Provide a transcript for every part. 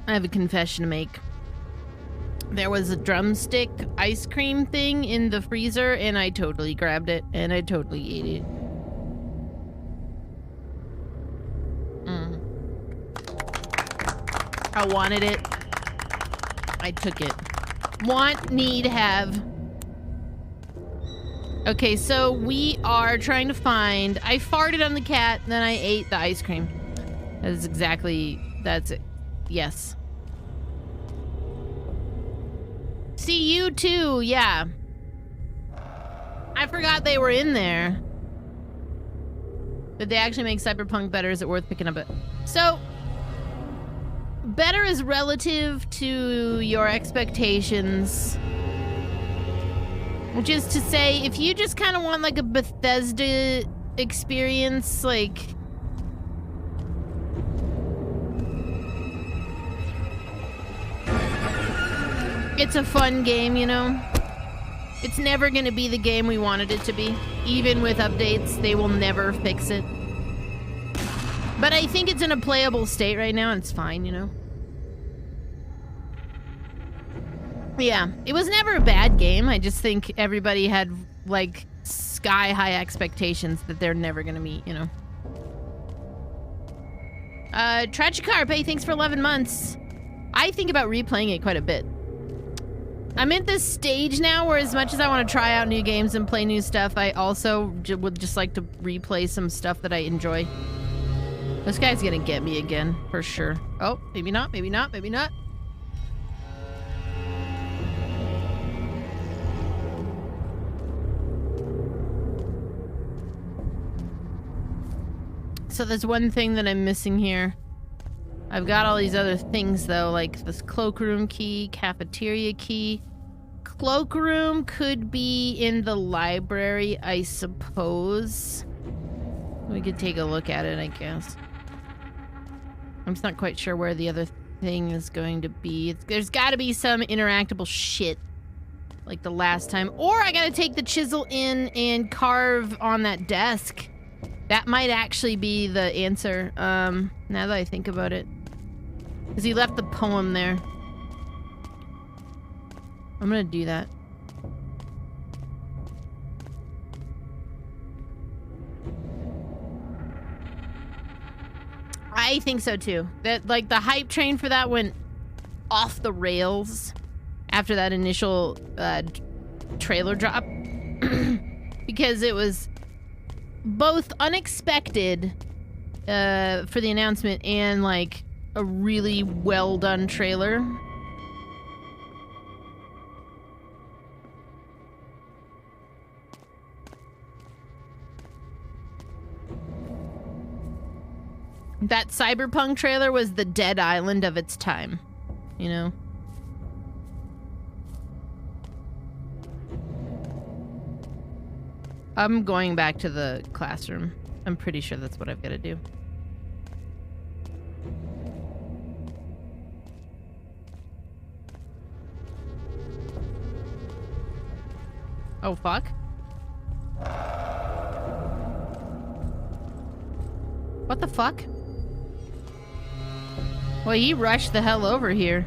I have a confession to make. There was a drumstick ice cream thing in the freezer, and I totally grabbed it, and I totally ate it. I wanted it. I took it. Want, need, have. Okay, so we are trying to find... I farted on the cat, then I ate the ice cream. That is exactly... That's it. Yes. See you too, yeah. I forgot they were in there. Did they actually make Cyberpunk better? Is it worth picking up it? So, better is relative to your expectations. Which is to say, if you just kind of want like a Bethesda experience, like... It's a fun game, you know? It's never gonna be the game we wanted it to be. Even with updates, they will never fix it. But I think it's in a playable state right now, and it's fine, you know? Yeah, it was never a bad game. I just think everybody had, like, sky-high expectations that they're never gonna meet, you know? Tragicarpe, thanks for 11 months. I think about replaying it quite a bit. I'm at this stage now where as much as I want to try out new games and play new stuff, I also would just like to replay some stuff that I enjoy. This guy's gonna get me again, for sure. Oh, maybe not, maybe not, maybe not. So there's one thing that I'm missing here. I've got all these other things though, like this cloakroom key, cafeteria key. Cloakroom could be in the library, I suppose. We could take a look at it, I guess. I'm just not quite sure where the other thing is going to be. There's gotta be some interactable shit. Like the last time. Or I gotta take the chisel in and carve on that desk. That might actually be the answer, now that I think about it. Because he left the poem there. I'm gonna do that. I think so too. That, like, the hype train for that went off the rails after that initial trailer drop. Because it was both unexpected for the announcement and, like, a really well done trailer. That Cyberpunk trailer was the Dead Island of its time, you know? I'm going back to the classroom. I'm pretty sure that's what I've got to do. Oh, fuck. What the fuck? Well, he rushed the hell over here.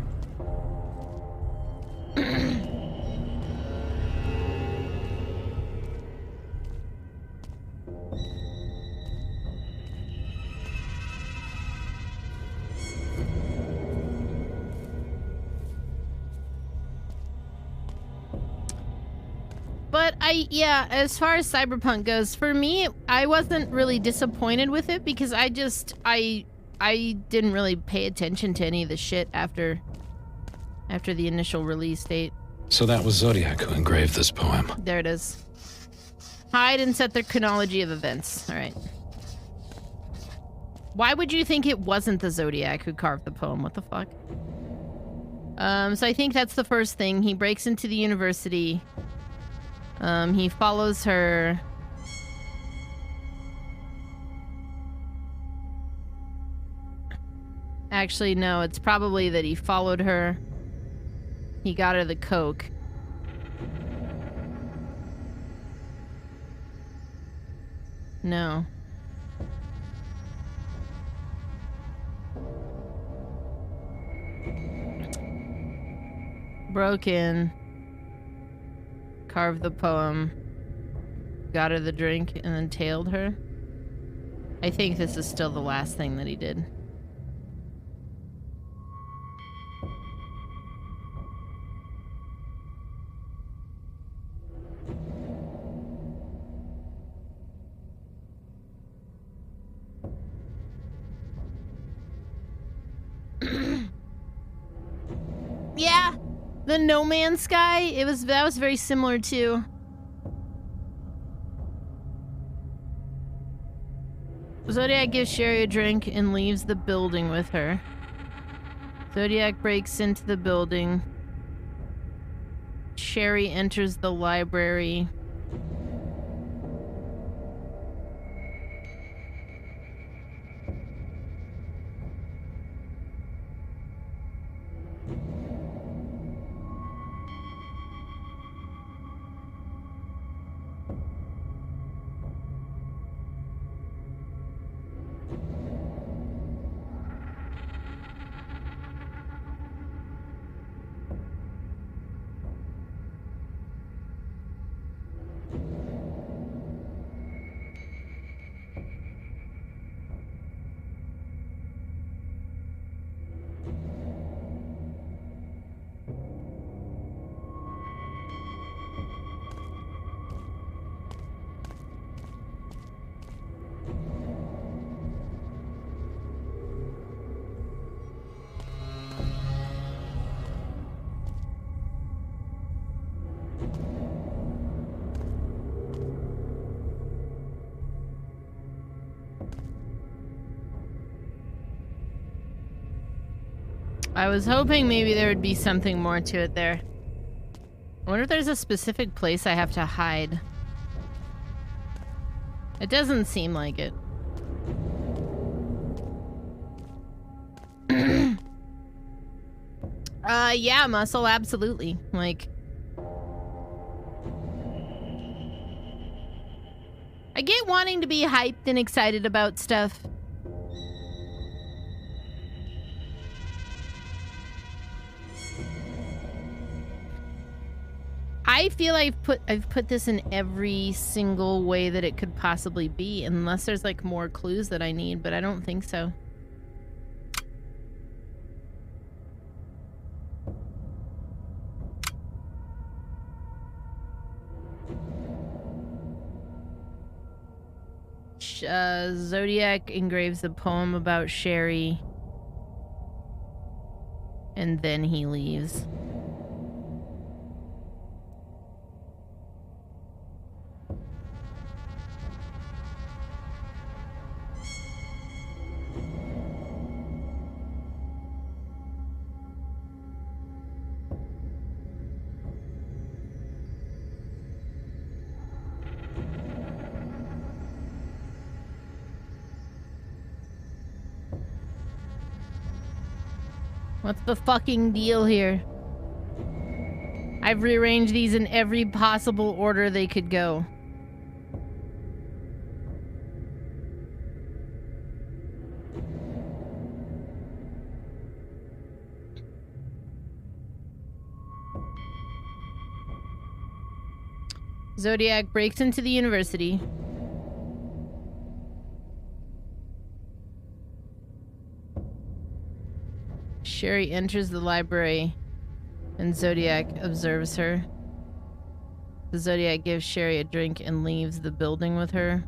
But yeah, as far as Cyberpunk goes, for me, I wasn't really disappointed with it because I didn't really pay attention to any of the shit after the initial release date. So that was Zodiac who engraved this poem. There it is. Hide and set the chronology of events. All right. Why would you think it wasn't the Zodiac who carved the poem? What the fuck? So I think that's the first thing. He breaks into the university. He follows her. Actually, no, it's probably that he followed her. He got her the coke. No. Broke in. Carved the poem. Got her the drink and then tailed her. I think this is still the last thing that he did. Yeah, the No Man's Sky. That was very similar too. Zodiac gives Sherry a drink and leaves the building with her. Zodiac breaks into the building. Sherry enters the library. I was hoping maybe there would be something more to it there. I wonder if there's a specific place I have to hide. It doesn't seem like it. Yeah, muscle, absolutely. Like... I get wanting to be hyped and excited about stuff. I feel I've put this in every single way that it could possibly be, unless there's like more clues that I need, but I don't think so. Zodiac engraves a poem about Sherry, and then he leaves. What's the fucking deal here? I've rearranged these in every possible order they could go. Zodiac breaks into the university. Sherry enters the library, and Zodiac observes her. The Zodiac gives Sherry a drink and leaves the building with her.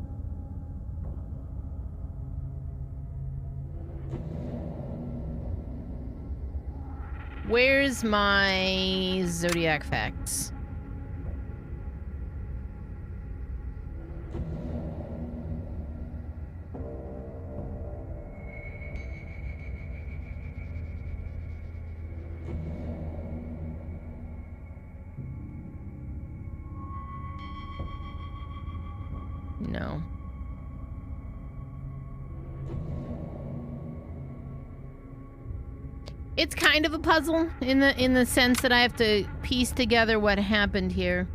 Where's my Zodiac facts? No. It's kind of a puzzle in the sense that I have to piece together what happened here.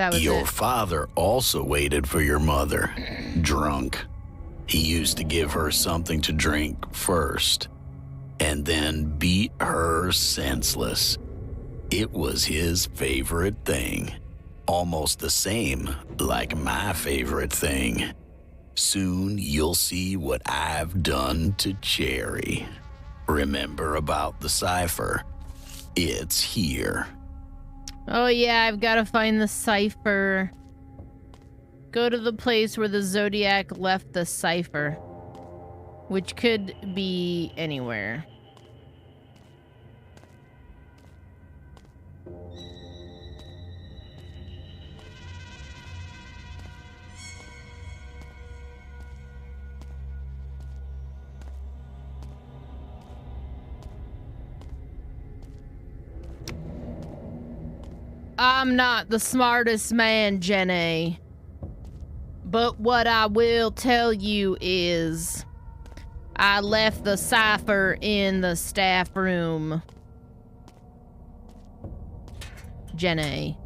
That was Your it. father also waited for your mother, drunk. He used to give her something to drink first, and then beat her senseless. It was his favorite thing. Almost the same like my favorite thing. Soon you'll see what I've done to Cherry. Remember about the cipher? It's here. Oh yeah, I've got to find the cipher. Go to the place where the Zodiac left the cipher. Which could be anywhere. I'm not the smartest man, Jenny. But what I will tell you is I left the cipher in the staff room. Jenny.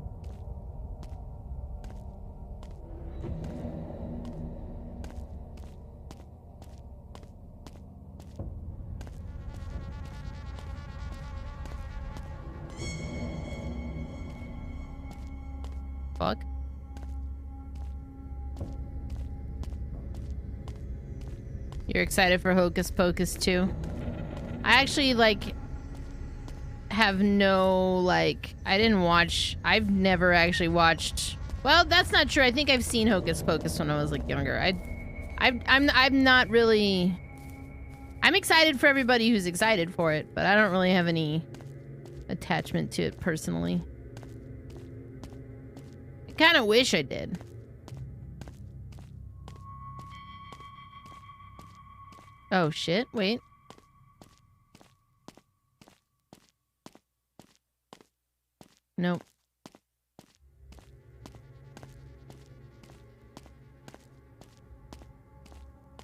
Fuck. You're excited for Hocus Pocus 2? I actually, like, have no, like, I've never actually watched, well, that's not true. I think I've seen Hocus Pocus when I was, like, younger. I'm not really, I'm excited for everybody who's excited for it, but I don't really have any attachment to it personally. I kind of wish I did. Oh shit, wait. Nope.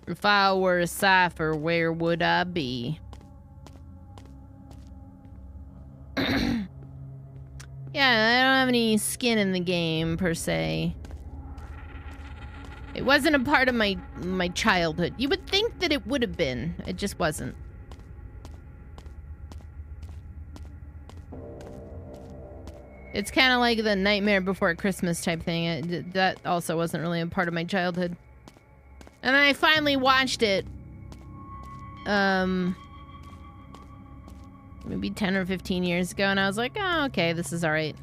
If I were a cipher, where would I be? Yeah, I don't have any skin in the game, per se. It wasn't a part of my childhood. You would think that it would have been. It just wasn't. It's kind of like the Nightmare Before Christmas type thing. That also wasn't really a part of my childhood. And then I finally watched it. Maybe 10 or 15 years ago, and I was like, oh, okay, this is alright.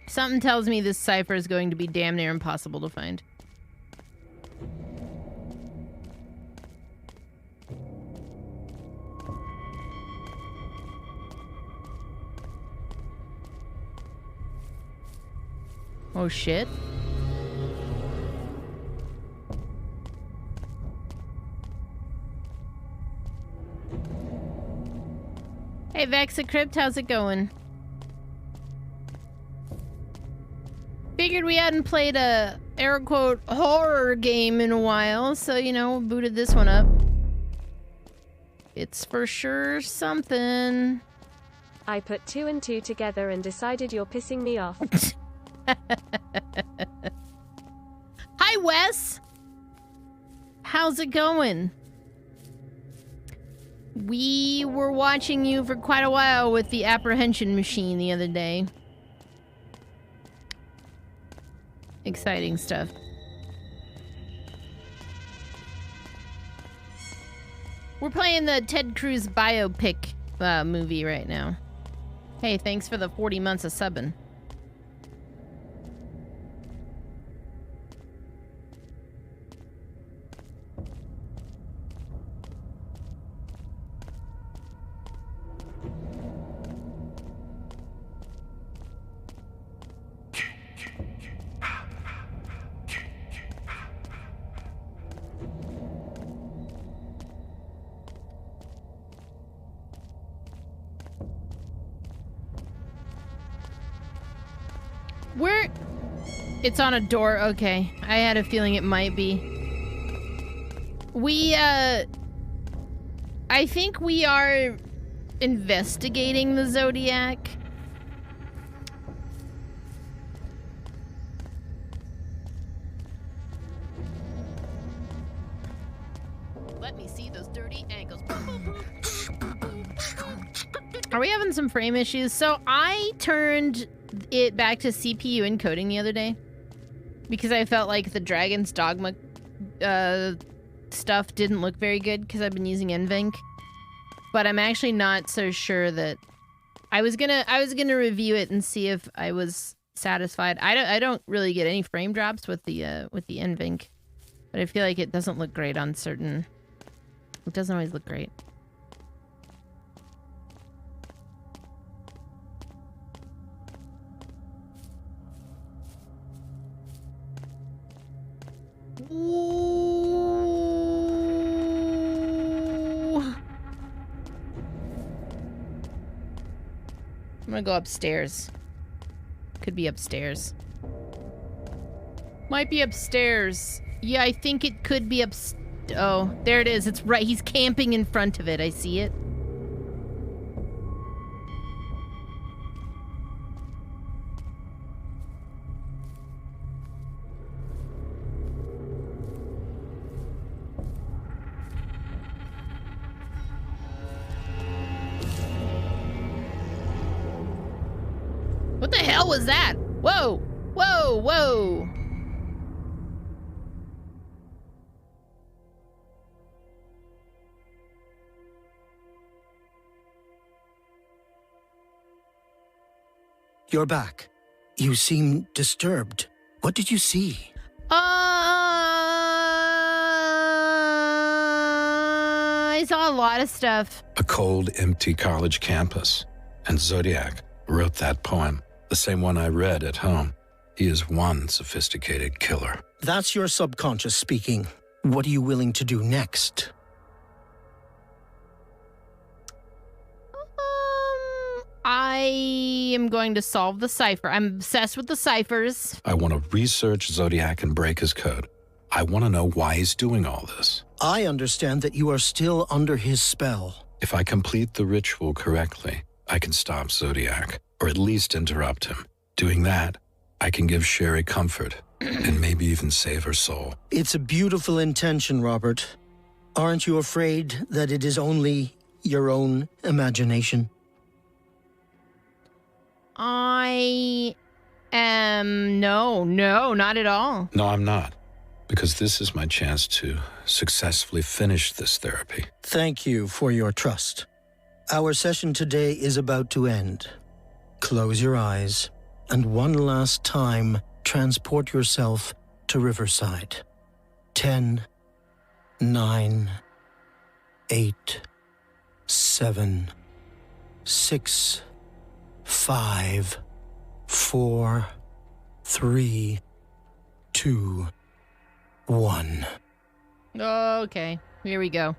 Something tells me this cipher is going to be damn near impossible to find. Oh shit. Hey Vexicrypt, how's it going? Figured we hadn't played a air quote horror game in a while, so you know, booted this one up. It's for sure something. I put 2 and 2 together and decided you're pissing me off. Hi, Wes. How's it going? We were watching you for quite a while with the apprehension machine the other day. Exciting stuff. We're playing the Ted Cruz biopic movie right now. Hey, thanks for the 40 months of subbing. It's on a door. Okay. I had a feeling it might be. I think we are investigating the Zodiac. Let me see those dirty ankles. Are we having some frame issues? So I turned it back to CPU encoding the other day because I felt like the Dragon's Dogma stuff didn't look very good because I've been using NVENC. But I'm actually not so sure that I was gonna review it and see if I was satisfied. I don't really get any frame drops with the NVENC, but I feel like it doesn't look great on certain. It doesn't always look great. Ooh. I'm gonna go upstairs. Could be upstairs. Might be upstairs. Yeah, I think it could be upstairs. Oh, there it is. It's right. He's camping in front of it. I see it. What the hell was that? Whoa! Whoa! Whoa! You're back. You seem disturbed. What did you see? I saw a lot of stuff. A cold, empty college campus. And Zodiac wrote that poem, the same one I read at home. He is one sophisticated killer. That's your subconscious speaking. What are you willing to do next? I am going to solve the cipher. I'm obsessed with the ciphers. I want to research Zodiac and break his code. I want to know why he's doing all this. I understand that you are still under his spell. If I complete the ritual correctly, I can stop Zodiac, or at least interrupt him. Doing that, I can give Sherry comfort, and maybe even save her soul. It's a beautiful intention, Robert. Aren't you afraid that it is only your own imagination? I am... No, not at all. No, I'm not. Because this is my chance to successfully finish this therapy. Thank you for your trust. Our session today is about to end. Close your eyes, and one last time, transport yourself to Riverside. 10, 9, 8, 7, 6, 5, 4, 3, 2, 1. Okay, here we go.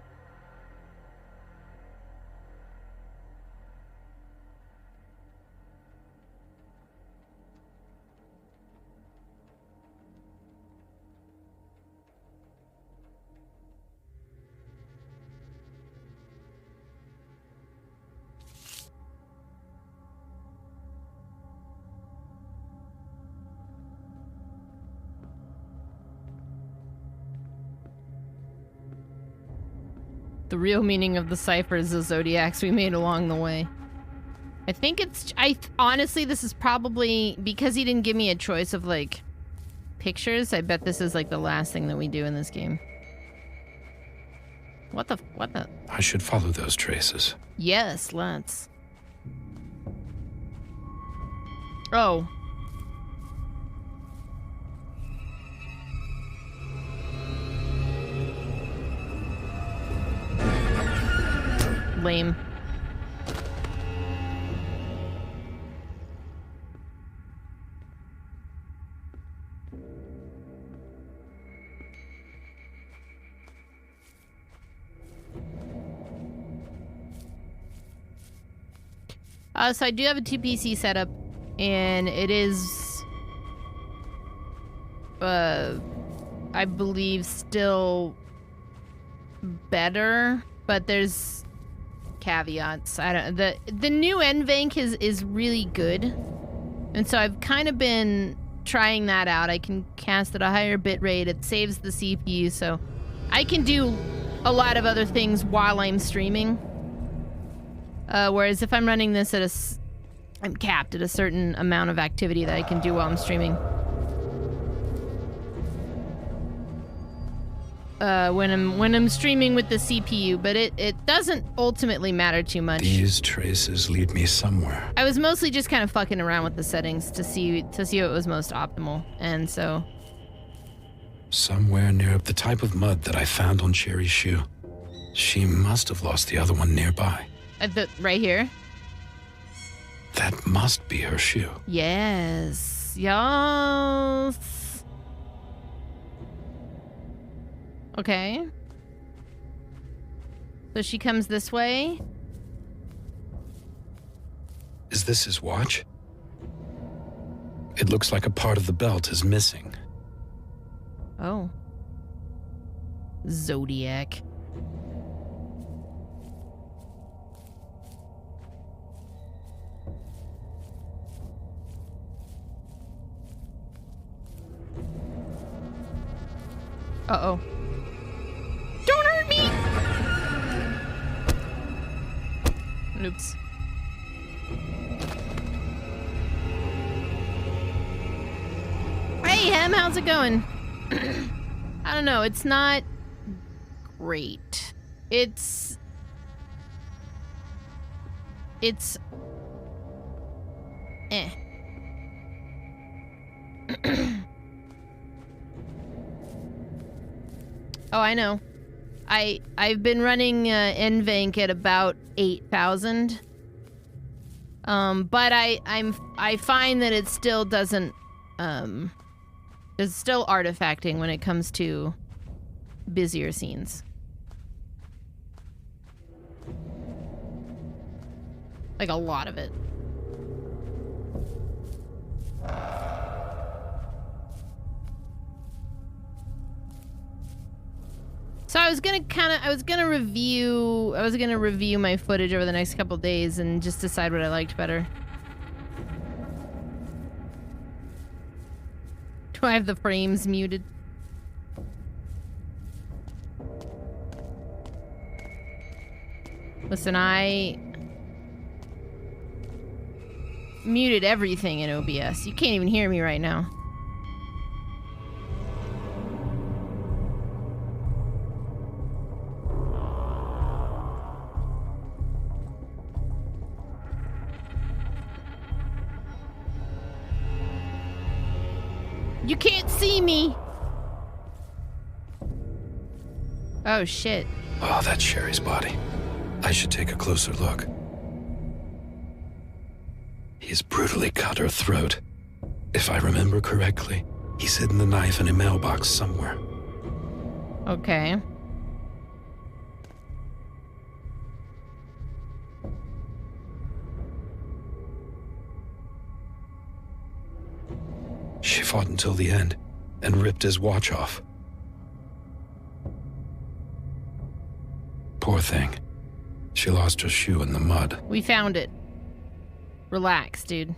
The real meaning of the cipher is the zodiacs we made along the way. I think it's... honestly, this is probably... Because he didn't give me a choice of, like, pictures, I bet this is, like, the last thing that we do in this game. What the... I should follow those traces. Yes, let's. Oh. Lame. So I do have a 2PC setup, and it is I believe, still better, but there's caveats. The new NVENC is really good, and so I've kind of been trying that out. I can cast at a higher bit rate. It saves the CPU, so I can do a lot of other things while I'm streaming. Whereas if I'm running this at I'm capped at a certain amount of activity that I can do while I'm streaming. When I'm streaming with the CPU, but it doesn't ultimately matter too much. These traces lead me somewhere. I was mostly just kind of fucking around with the settings to see what was most optimal, and so Somewhere near the type of mud that I found on Cherry's shoe. She must have lost the other one nearby. Right here? That must be her shoe. Yes. Yes. Okay. So she comes this way. Is this his watch? It looks like a part of the belt is missing. Oh. Zodiac. Uh-oh. Don't hurt me! Oops. Hey, Hem, how's it going? I don't know, it's not great. It's eh. Oh, I know. I've been running NVENC at about 8,000. But I find that it still doesn't it's still artifacting when it comes to busier scenes. Like a lot of it. So I was gonna review my footage over the next couple days and just decide what I liked better. Do I have the frames muted? Listen, I muted everything in OBS. You can't even hear me right now. You can't see me! Oh, shit. Oh, that's Sherry's body. I should take a closer look. He's brutally cut her throat. If I remember correctly, he's hidden the knife in a mailbox somewhere. Okay. She fought until the end and ripped his watch off. Poor thing. She lost her shoe in the mud. We found it. Relax, dude.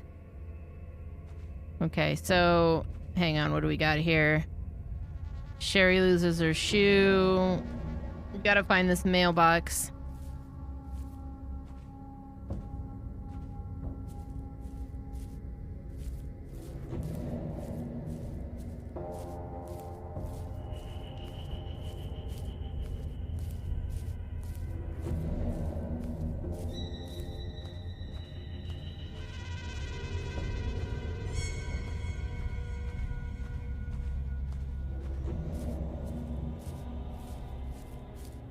Okay, so hang on, what do we got here? Sherry loses her shoe. We gotta find this mailbox.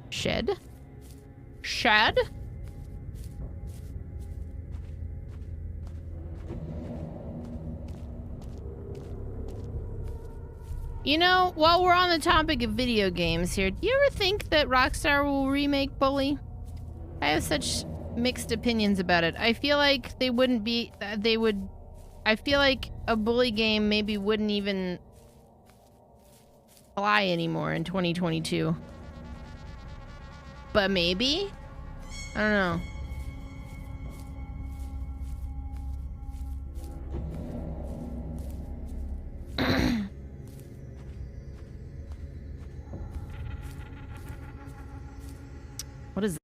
Shed? Shad? You know, while we're on the topic of video games here, do you ever think that Rockstar will remake Bully? I have such mixed opinions about it. I feel like they wouldn't be... I feel like a Bully game maybe wouldn't even fly anymore in 2022. But maybe? I don't know. What is that?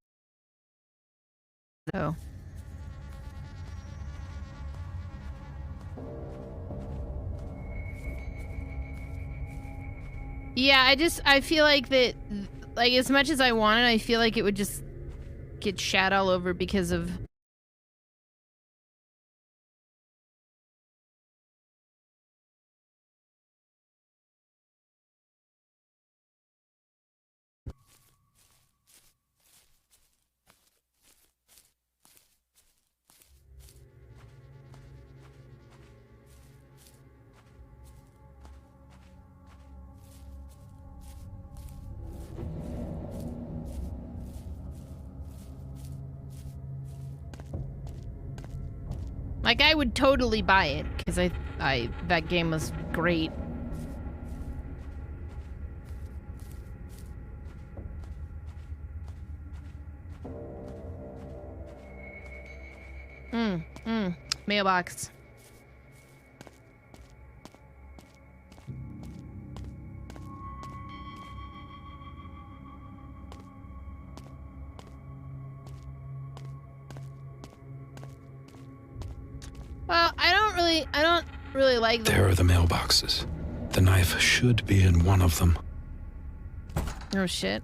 Oh. Yeah, I feel like that, like, as much as I want it, I feel like it would just get shat all over because of... Like, I would totally buy it, because that game was great. Mailbox. Well, I don't really like There are the mailboxes. The knife should be in one of them. Oh shit.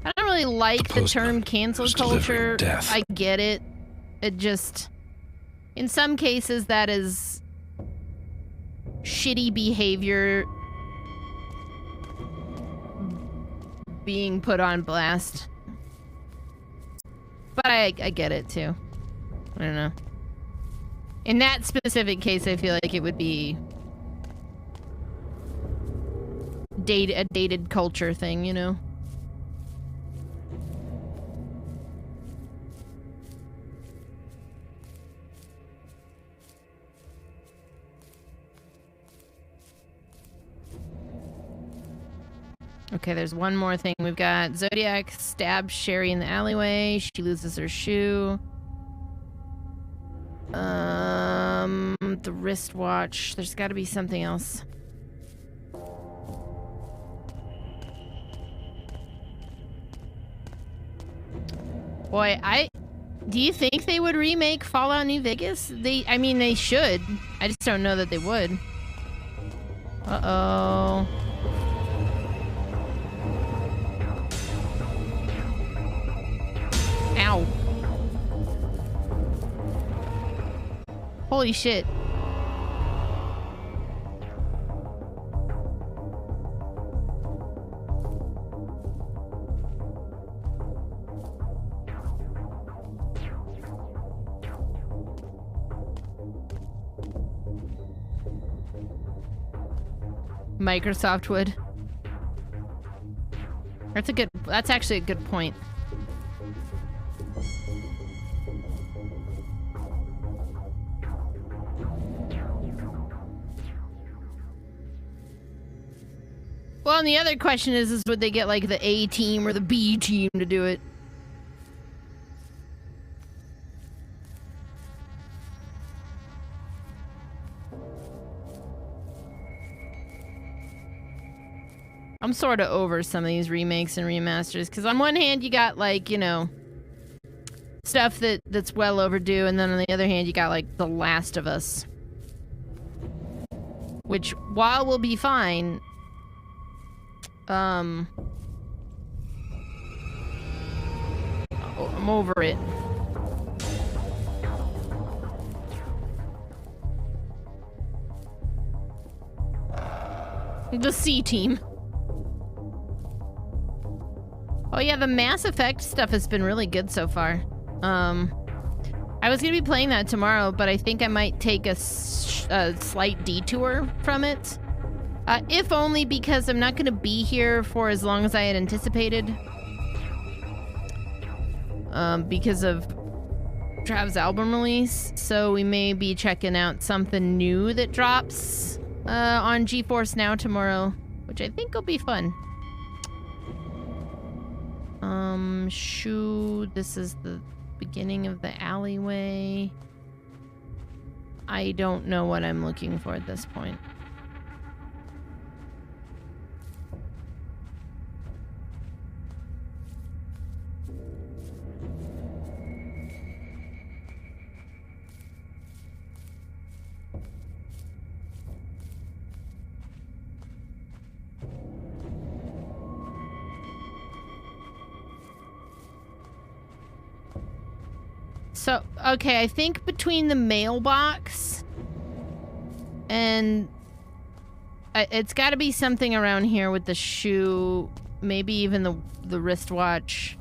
I don't really like the term cancel culture. I get it. It just, in some cases, that is shitty behavior being put on blast. But I get it too. I don't know. In that specific case, I feel like it would be a dated culture thing, you know? Okay, there's one more thing. We've got Zodiac stabs Sherry in the alleyway. She loses her shoe. The wristwatch. There's got to be something else. Boy, do you think they would remake Fallout New Vegas? I mean, they should. I just don't know that they would. Uh-oh. Ow. Holy shit. Microsoft would. That's actually a good point. Well, and the other question is would they get like the A team or the B team to do it? I'm sort of over some of these remakes and remasters, because on one hand you got, like, you know, stuff that's well overdue, and then on the other hand you got, like, The Last of Us, which, while will be fine, I'm over it. The C team. Oh yeah, the Mass Effect stuff has been really good so far. I was gonna be playing that tomorrow, but I think I might take a slight detour from it. If only because I'm not gonna be here for as long as I had anticipated. Because of Trav's album release. So we may be checking out something new that drops on GeForce Now tomorrow, which I think will be fun. Shoe, this is the beginning of the alleyway. I don't know what I'm looking for at this point. So, okay, I think between the mailbox and it's got to be something around here with the shoe, maybe even the wristwatch.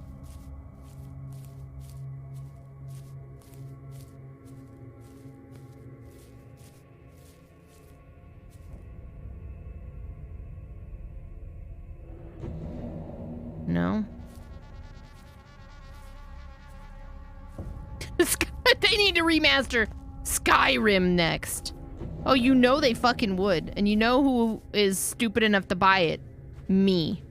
No. They need to remaster Skyrim next. Oh, you know they fucking would. And you know who is stupid enough to buy it? Me.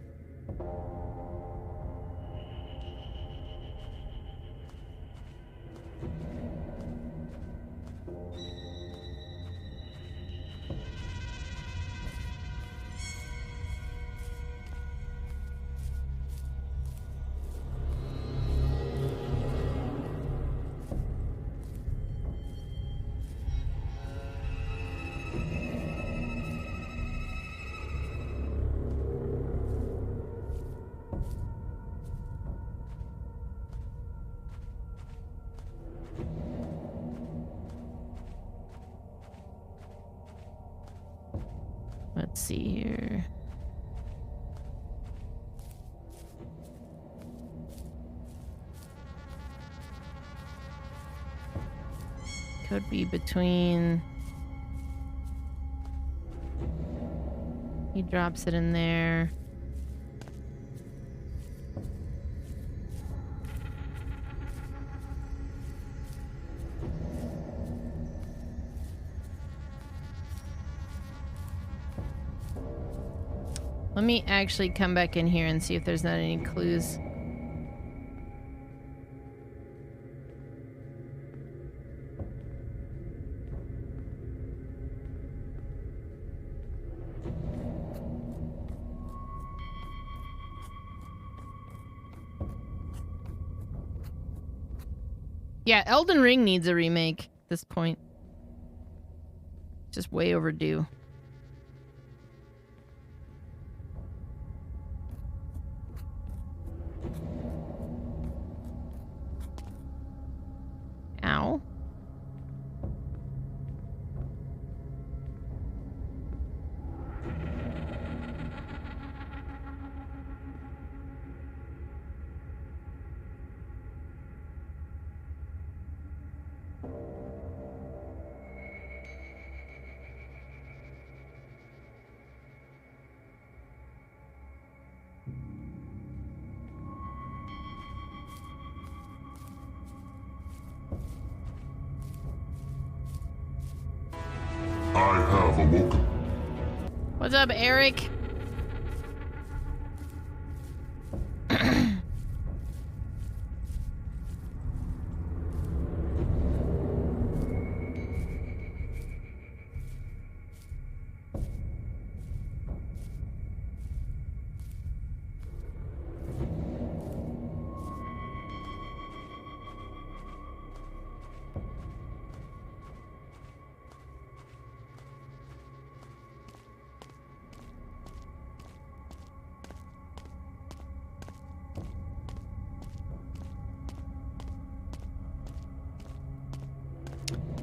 Let's see here. Could be between... He drops it in there. Let me actually come back in here and see if there's not any clues. Yeah, Elden Ring needs a remake at this point. Just way overdue. Ow. I have awoken. What's up, Eric?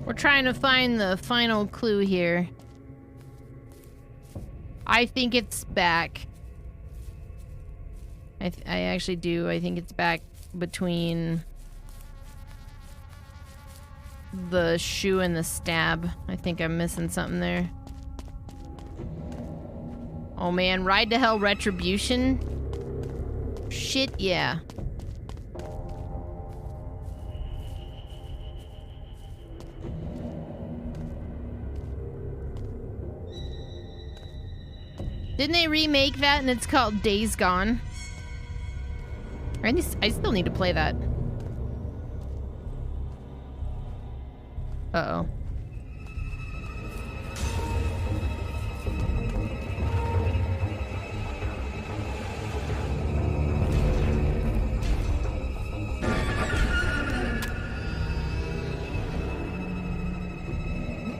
We're trying to find the final clue here. I think it's back. I actually do. I think it's back between the shoe and the stab. I think I'm missing something there. Oh man, Ride to Hell Retribution? Shit, yeah. Didn't they remake that and it's called Days Gone? I still need to play that. Uh-oh.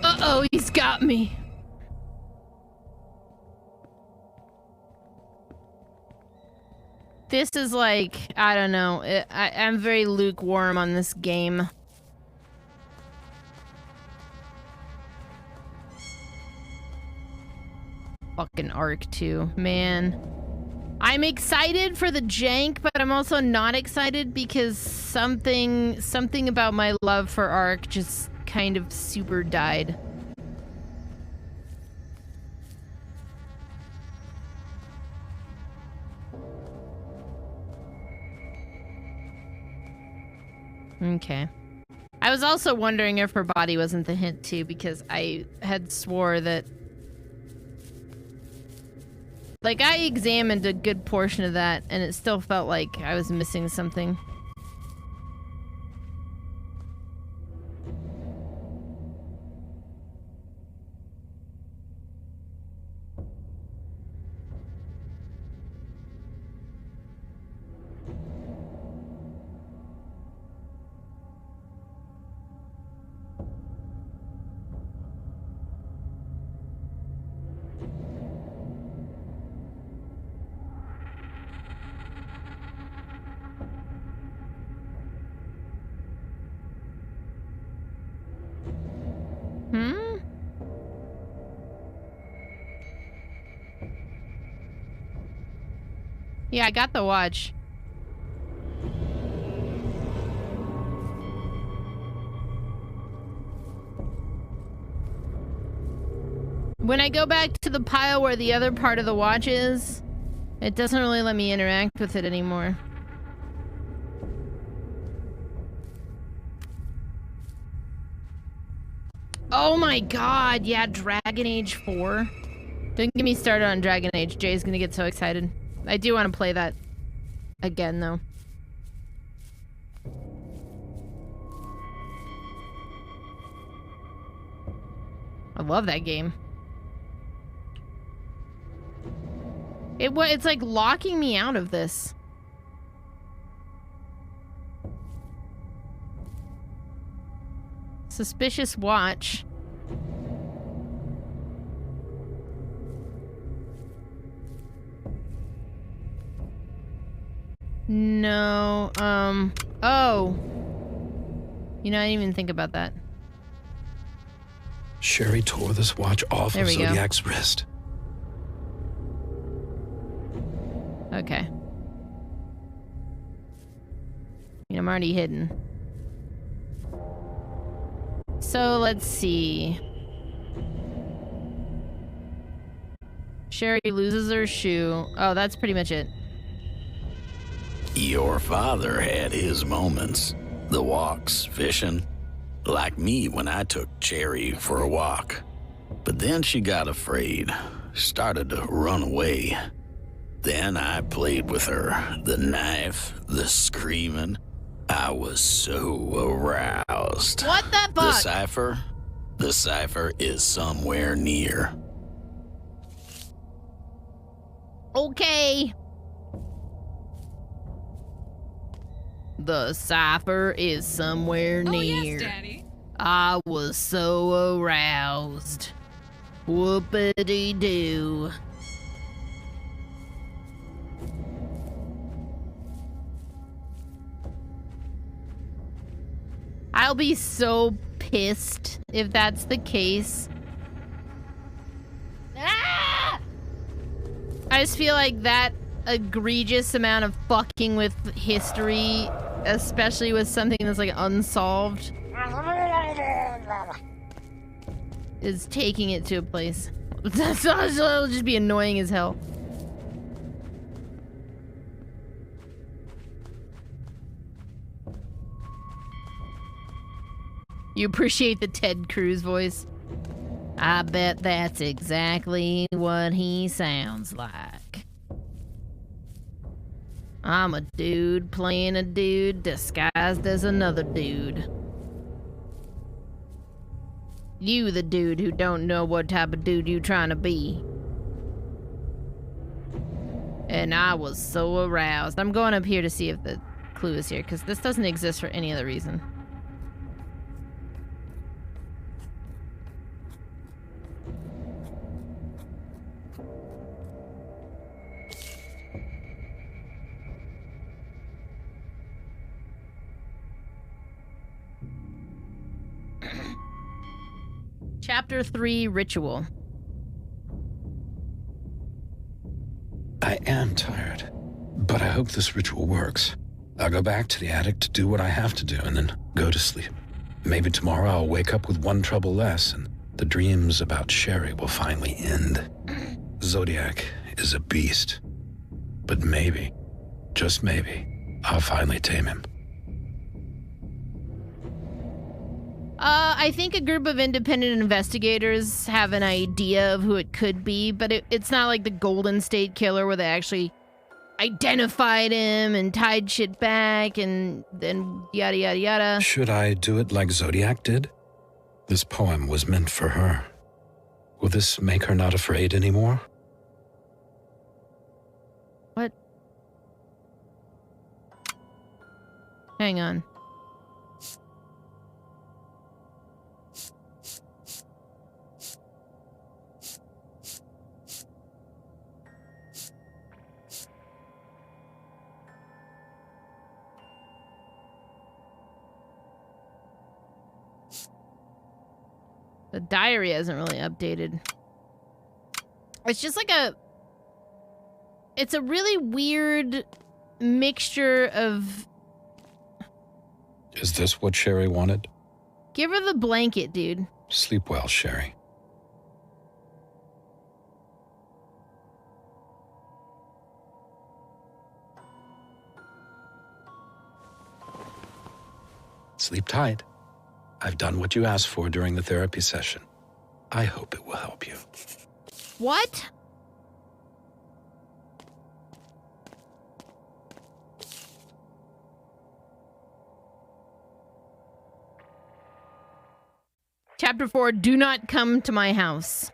Uh-oh, he's got me. This is like, I don't know. I'm very lukewarm on this game. Fucking Ark 2, man. I'm excited for the jank, but I'm also not excited because something about my love for Ark just kind of super died. Okay. I was also wondering if her body wasn't the hint too, because I had swore that... Like, I examined a good portion of that, and it still felt like I was missing something. Yeah, I got the watch. When I go back to the pile where the other part of the watch is, it doesn't really let me interact with it anymore. Oh my god, yeah, Dragon Age 4. Don't get me started on Dragon Age. Jay's gonna get so excited. I do want to play that again, though. I love that game. It's like locking me out of this. Suspicious watch. No, oh. You know, I didn't even think about that. Sherry tore this watch off of Zodiac's wrist. Okay. I'm already hidden. So, let's see. Sherry loses her shoe. Oh, that's pretty much it. Your father had his moments. The walks, fishing. Like me when I took Cherry for a walk. But then she got afraid. Started to run away. Then I played with her. The knife, the screaming. I was so aroused. What the fuck? The cipher is somewhere near. Okay. The cipher is somewhere near. Yes, Daddy. I was so aroused. Whoopity-doo. I'll be so pissed if that's the case. Ah! I just feel like that egregious amount of fucking with history, especially with something that's like unsolved, is taking it to a place. It'll just be annoying as hell. You appreciate the Ted Cruz voice. I bet that's exactly what he sounds like. I'm a dude playing a dude disguised as another dude. You the dude who don't know what type of dude you trying to be. And I was so aroused. I'm going up here to see if the clue is here, because this doesn't exist for any other reason. Chapter 3, Ritual. I am tired, but I hope this ritual works. I'll go back to the attic to do what I have to do and then go to sleep. Maybe tomorrow I'll wake up with one trouble less and the dreams about Sherry will finally end. Zodiac is a beast, but maybe, just maybe, I'll finally tame him. I think a group of independent investigators have an idea of who it could be, but it's not like the Golden State Killer where they actually identified him and tied shit back and then yada yada yada. Should I do it like Zodiac did? This poem was meant for her. Will this make her not afraid anymore? What? Hang on. The diary hasn't really updated. It's just like it's a really weird mixture of... Is this what Sherry wanted? Give her the blanket, dude. Sleep well, Sherry. Sleep tight. I've done what you asked for during the therapy session. I hope it will help you. What? Chapter 4, do not come to my house.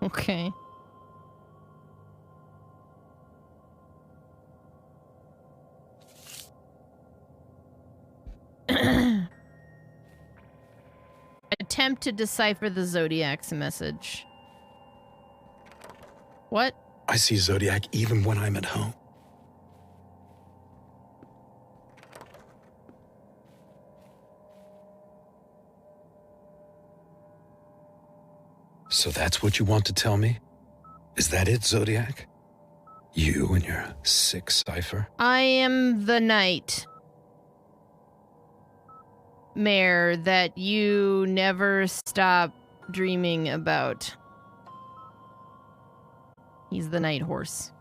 Okay. Attempt to decipher the Zodiac's message. What? I see Zodiac even when I'm at home. So that's what you want to tell me? Is that it, Zodiac? You and your sick cipher? I am the knight mare that you never stop dreaming about. He's the night horse.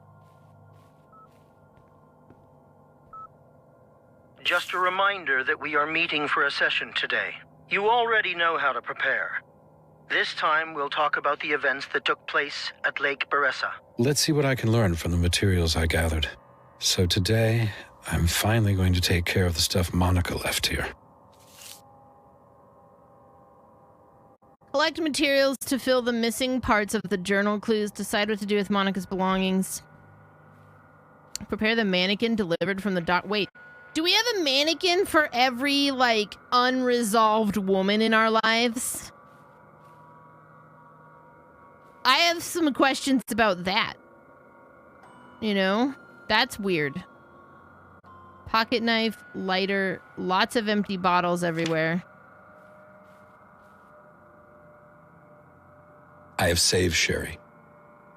Just a reminder that we are meeting for a session today. You already know how to prepare. This time, we'll talk about the events that took place at Lake Beressa. Let's see what I can learn from the materials I gathered. So today, I'm finally going to take care of the stuff Monica left here. Collect materials to fill the missing parts of the journal clues. Decide what to do with Monica's belongings. Prepare the mannequin delivered from the dock. Wait, do we have a mannequin for every, like, unresolved woman in our lives? I have some questions about that. You know? That's weird. Pocket knife, lighter, lots of empty bottles everywhere. I have saved Sherry.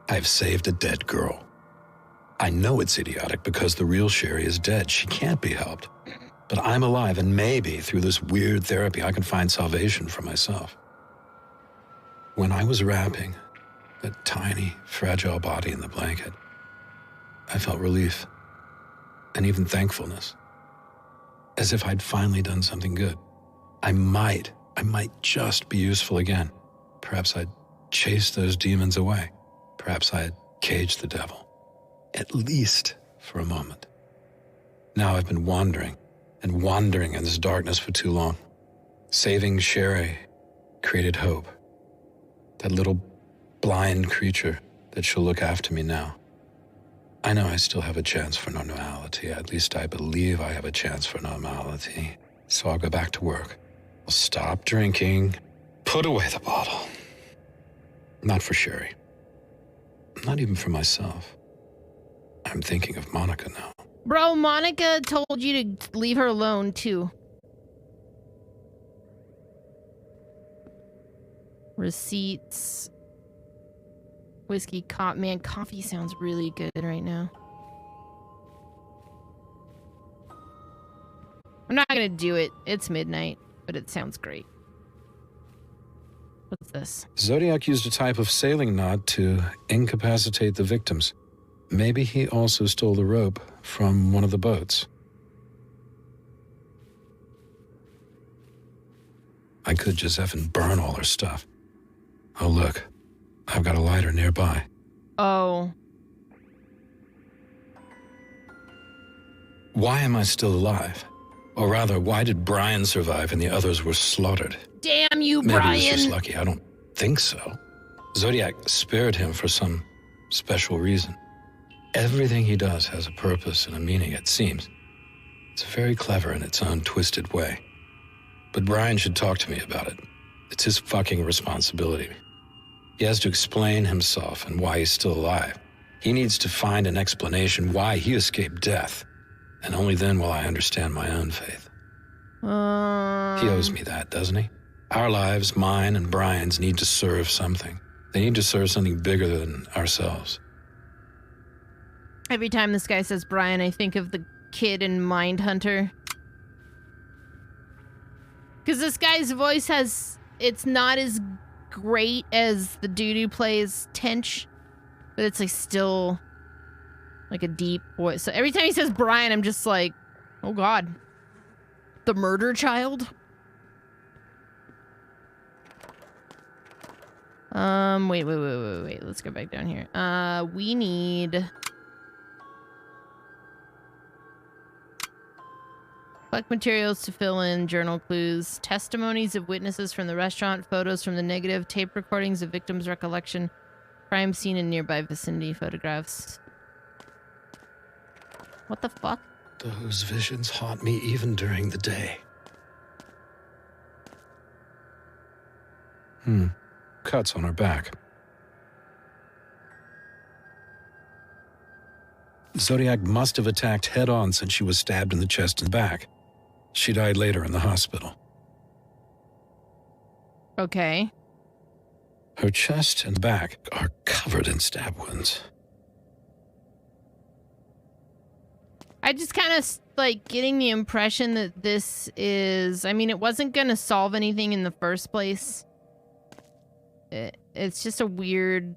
I have saved a dead girl. I know it's idiotic because the real Sherry is dead. She can't be helped. But I'm alive, and maybe through this weird therapy I can find salvation for myself. When I was wrapping that tiny, fragile body in the blanket, I felt relief and even thankfulness, as if I'd finally done something good. I might just be useful again. Perhaps I'd chase those demons away. Perhaps I'd cage the devil, at least for a moment. Now I've been wandering in this darkness for too long. Saving Sherry created hope. That little blind creature that she'll look after me now. I know I still have a chance for normality. At least I believe I have a chance for normality. So I'll go back to work. I'll stop drinking, put away the bottle. Not for Sherry. Not even for myself. I'm thinking of Monica now. Bro, Monica told you to leave her alone, too. Receipts. Whiskey, man, coffee sounds really good right now. I'm not gonna do it. It's midnight, but it sounds great. What's this? Zodiac used a type of sailing knot to incapacitate the victims. Maybe he also stole the rope from one of the boats. I could just effing burn all her stuff. Oh, look. I've got a lighter nearby. Oh. Why am I still alive? Or rather, why did Brian survive and the others were slaughtered? Damn you, Maybe Brian! he was just lucky. I don't think so. Zodiac spared him for some special reason. Everything he does has a purpose and a meaning, it seems. It's very clever in its own twisted way. But Brian should talk to me about it. It's his fucking responsibility. He has to explain himself and why he's still alive. He needs to find an explanation why he escaped death. And only then will I understand my own faith. He owes me that, doesn't he? Our lives, mine and Brian's, need to serve something. They need to serve something bigger than ourselves. Every time this guy says Brian, I think of the kid in Mindhunter. Because this guy's voice it's not as great as the dude who plays Tench, but it's like still like a deep voice. So every time he says Brian, I'm just like, oh God. The murder child? Wait. Let's go back down here. We need... Collect materials to fill in journal clues, testimonies of witnesses from the restaurant, photos from the negative, tape recordings of victims' recollection, crime scene and nearby vicinity photographs. What the fuck? Those visions haunt me even during the day. Cuts on her back. Zodiac must have attacked head-on since she was stabbed in the chest and back. She died later in the hospital. Okay. Her chest and back are covered in stab wounds. I just kind of like getting the impression that this is... I mean, it wasn't going to solve anything in the first place. It's just a weird...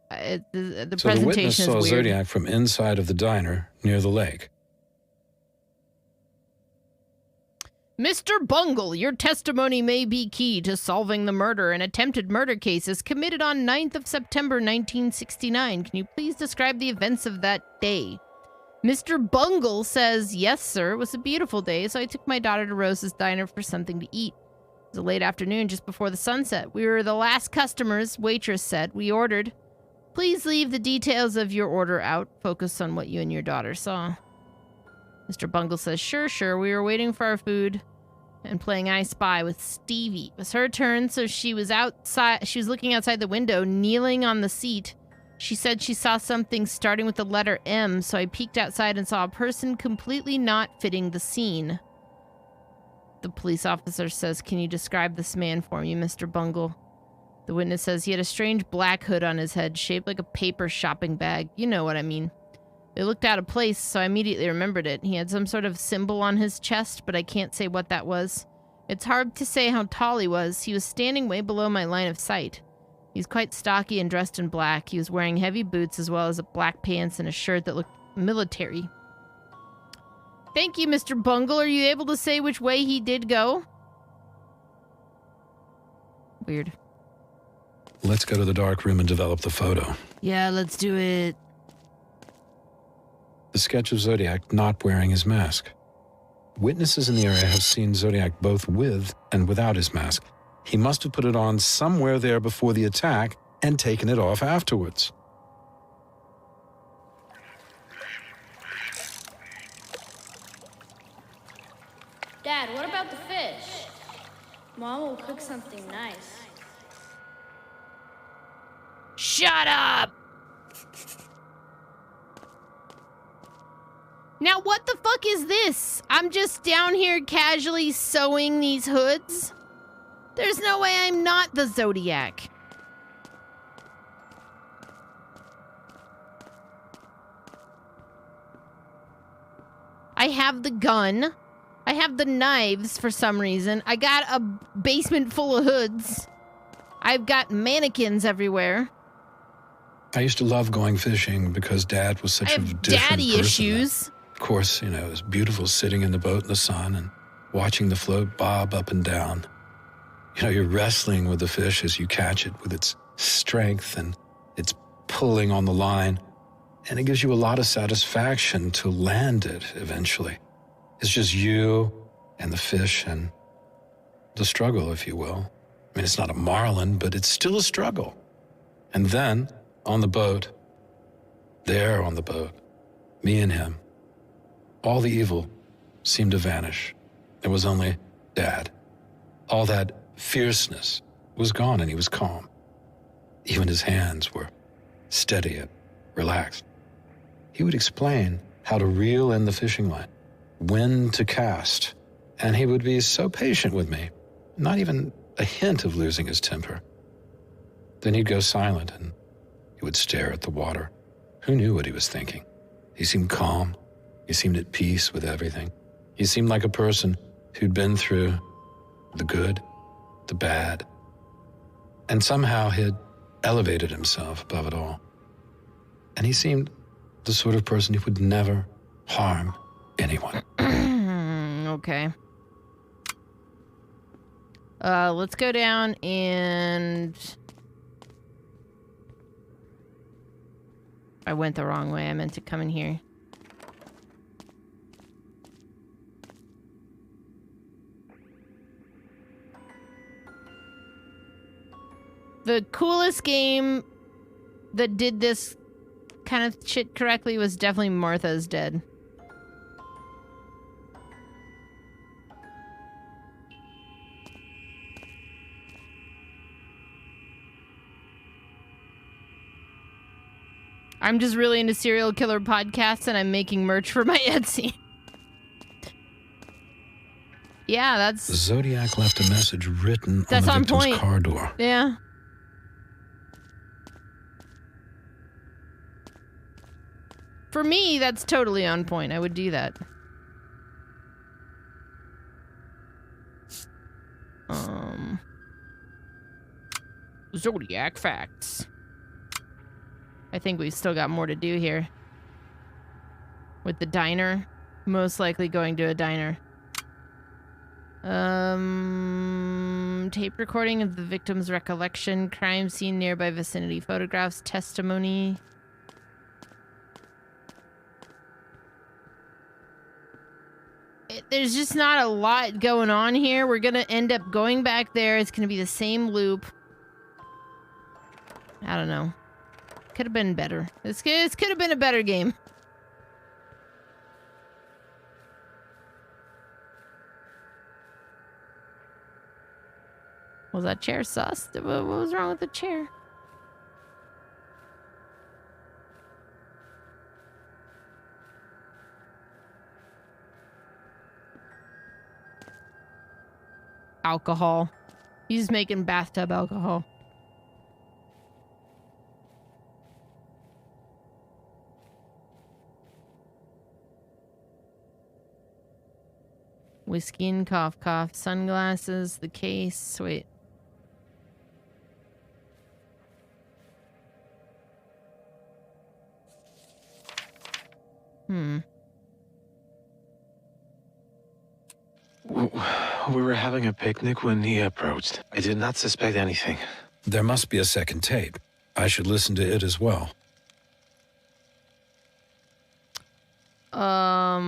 the So presentation the witness is saw weird. Zodiac from inside of the diner near the lake. Mr. Bungle, your testimony may be key to solving the murder and attempted murder cases committed on 9th of September 1969. Can you please describe the events of that day? Mr. Bungle says, yes, sir. It was a beautiful day, so I took my daughter to Rose's Diner for something to eat. It was a late afternoon just before the sunset. We were the last customers, waitress said. We ordered. Please leave the details of your order out. Focus on what you and your daughter saw. Mr. Bungle says, sure. We were waiting for our food and playing I Spy with Stevie. It was her turn, so she was outside. She was looking outside the window, kneeling on the seat. She said she saw something starting with the letter M, so I peeked outside and saw a person completely not fitting the scene. The police officer says, can you describe this man for me, Mr. Bungle? The witness says he had a strange black hood on his head, shaped like a paper shopping bag. You know what I mean. It looked out of place, so I immediately remembered it. He had some sort of symbol on his chest, but I can't say what that was. It's hard to say how tall he was. He was standing way below my line of sight. He's quite stocky and dressed in black. He was wearing heavy boots as well as black pants and a shirt that looked military. Thank you, Mr. Bungle. Are you able to say which way he did go? Weird. Let's go to the dark room and develop the photo. Yeah, let's do it. The sketch of Zodiac not wearing his mask. Witnesses in the area have seen Zodiac both with and without his mask. He must have put it on somewhere there before the attack and taken it off afterwards. Dad, what about the fish? Mom will cook something nice. Shut up! Now what the fuck is this? I'm just down here casually sewing these hoods? There's no way I'm not the Zodiac. I have the gun. I have the knives for some reason. I got a basement full of hoods. I've got mannequins everywhere. I used to love going fishing because Dad was such a different daddy person. issues. Of course, you know, it was beautiful sitting in the boat in the sun and watching the float bob up and down. You know, you're wrestling with the fish as you catch it with its strength and its pulling on the line. And it gives you a lot of satisfaction to land it eventually. It's just you and the fish and the struggle, if you will. I mean, it's not a marlin, but it's still a struggle. And then, on the boat, there on the boat, me and him, all the evil seemed to vanish. There was only Dad. All that fierceness was gone and he was calm. Even his hands were steady and relaxed. He would explain how to reel in the fishing line, when to cast, and he would be so patient with me, not even a hint of losing his temper. Then he'd go silent and he would stare at the water. Who knew what he was thinking? He seemed calm. He seemed at peace with everything. He seemed like a person who'd been through the good, the bad, and somehow had elevated himself above it all. And he seemed the sort of person who would never harm anyone. Okay. Let's go down and... I went the wrong way. I meant to come in here. The coolest game that did this kind of shit correctly was definitely Martha's Dead. I'm just really into serial killer podcasts and I'm making merch for my Etsy. Yeah, that's... The Zodiac left a message written That's on the on victim's point. car door. Yeah. For me, that's totally on point. I would do that. Zodiac facts. I think we've still got more to do here. With the diner. Most likely going to a diner. Tape recording of the victim's recollection. Crime scene nearby vicinity. Photographs. Testimony. There's just not a lot going on here. We're gonna end up going back there. It's gonna be the same loop. I don't know. Could have been better. This could have been a better game. Was that chair sus? What was wrong with the chair? Alcohol. He's making bathtub alcohol. Whiskey and cough cough. Sunglasses, the case. Wait. We were having a picnic when he approached. I did not suspect anything. There must be a second tape. I should listen to it as well. I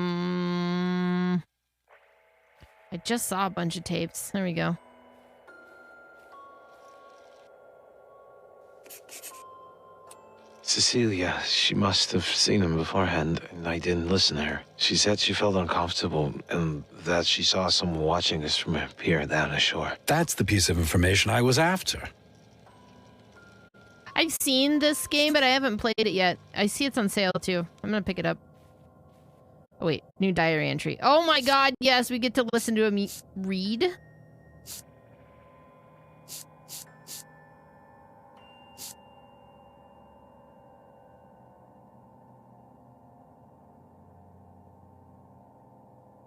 just saw a bunch of tapes. There we go. Cecilia, she must have seen him beforehand, and I didn't listen to her. She said she felt uncomfortable and that she saw someone watching us from a pier down the shore. That's the piece of information I was after. I've seen this game, but I haven't played it yet. I see it's on sale, too. I'm gonna pick it up. Oh, wait. New diary entry. Oh my god, yes, we get to listen to him read.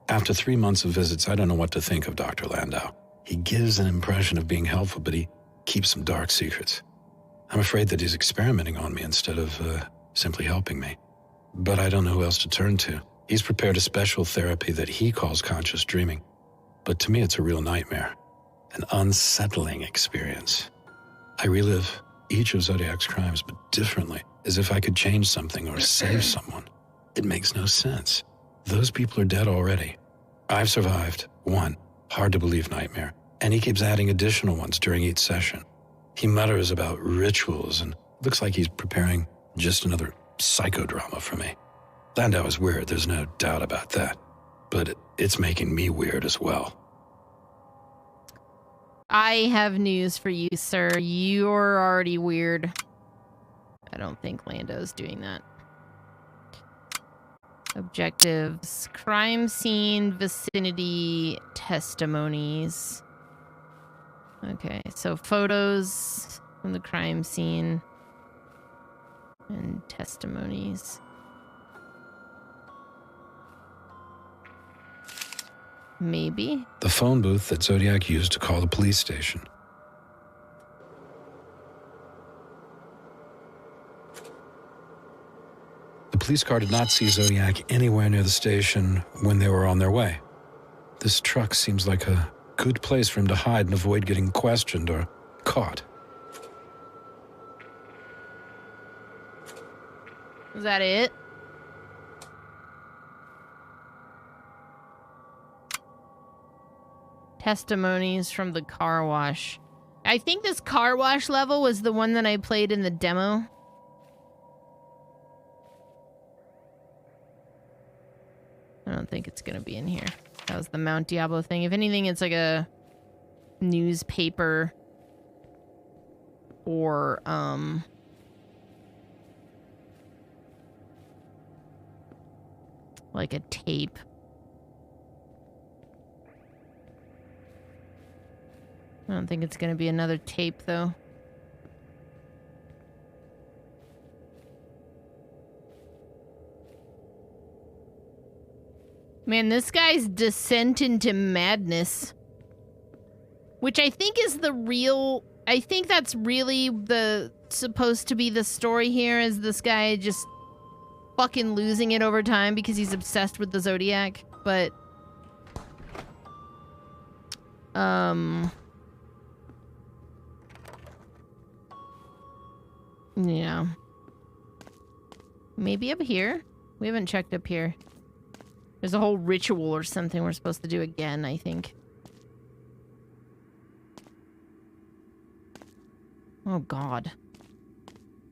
After 3 months of visits, I don't know what to think of Dr. Landau. He gives an impression of being helpful, but he keeps some dark secrets. I'm afraid that he's experimenting on me instead of simply helping me. But I don't know who else to turn to. He's prepared a special therapy that he calls conscious dreaming. But to me, it's a real nightmare. An unsettling experience. I relive each of Zodiac's crimes, but differently, as if I could change something or save someone. It makes no sense. Those people are dead already. I've survived one hard-to-believe nightmare, and he keeps adding additional ones during each session. He mutters about rituals, and looks like he's preparing just another psychodrama for me. Landau is weird, there's no doubt about that. But it's making me weird as well. I have news for you, sir. You're already weird. I don't think Lando's doing that. Objectives. Crime scene, vicinity, testimonies. Okay, so photos from the crime scene and testimonies. Maybe. The phone booth that Zodiac used to call the police station. The police car did not see Zodiac anywhere near the station when they were on their way. This truck seems like a good place for him to hide and avoid getting questioned or caught. Is that it? Testimonies from the car wash. I think this car wash level was the one that I played in the demo. I don't think it's gonna be in here. That was the Mount Diablo thing. If anything, it's like a newspaper or like a tape. I don't think it's gonna be another tape though. Man, this guy's descent into madness. Which I think is the real... I think that's really supposed to be the story here, is this guy just fucking losing it over time because he's obsessed with the Zodiac, but... Yeah. Maybe up here? We haven't checked up here. There's a whole ritual or something we're supposed to do again, I think. Oh, God.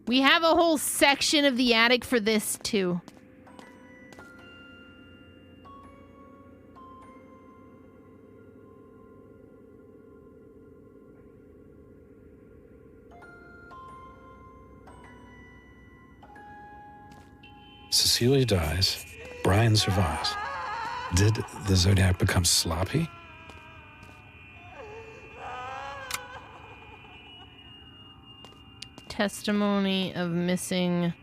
We have a whole section of the attic for this, too. Cecilia dies. Brian survives. Did the Zodiac become sloppy? Testimony of missing...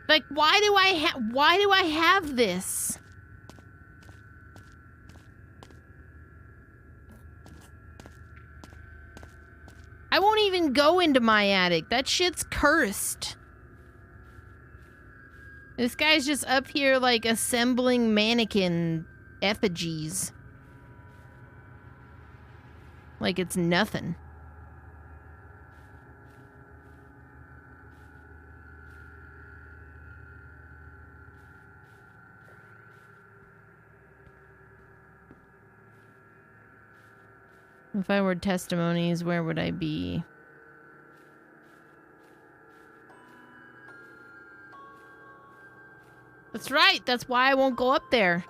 Like, why do I have this? Don't even go into my attic. That shit's cursed. This guy's just up here, like, assembling mannequin effigies. Like it's nothing. If I were testimonies, where would I be? That's right. That's why I won't go up there.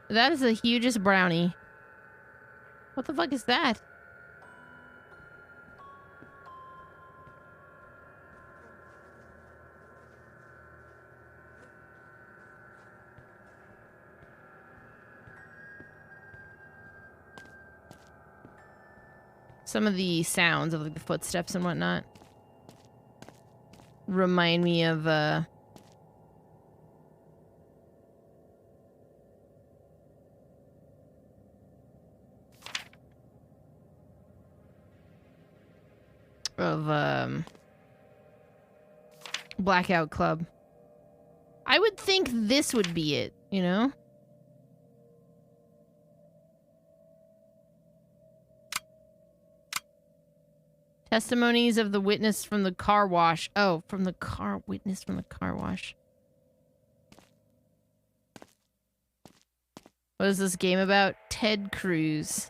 That is the hugest brownie. What the fuck is that? Some of the sounds of like the footsteps and whatnot remind me of Blackout Club. I would think this would be it, you know? Testimonies of the witness from the car wash. Oh, from the car witness from the car wash. What is this game about? Ted Cruz.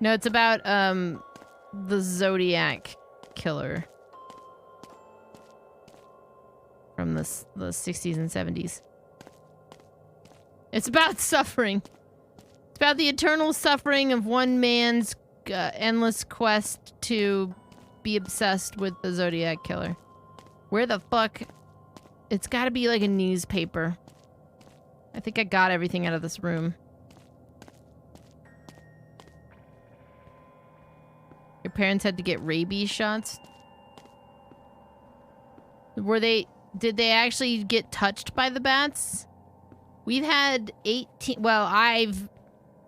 No, it's about the Zodiac killer from the 60s and 70s. It's about suffering. It's about the eternal suffering of one man's endless quest to be obsessed with the Zodiac killer. Where the fuck? It's gotta be like a newspaper. I think I got everything out of this room. Your parents had to get rabies shots? Did they actually get touched by the bats? We've had 18, well, I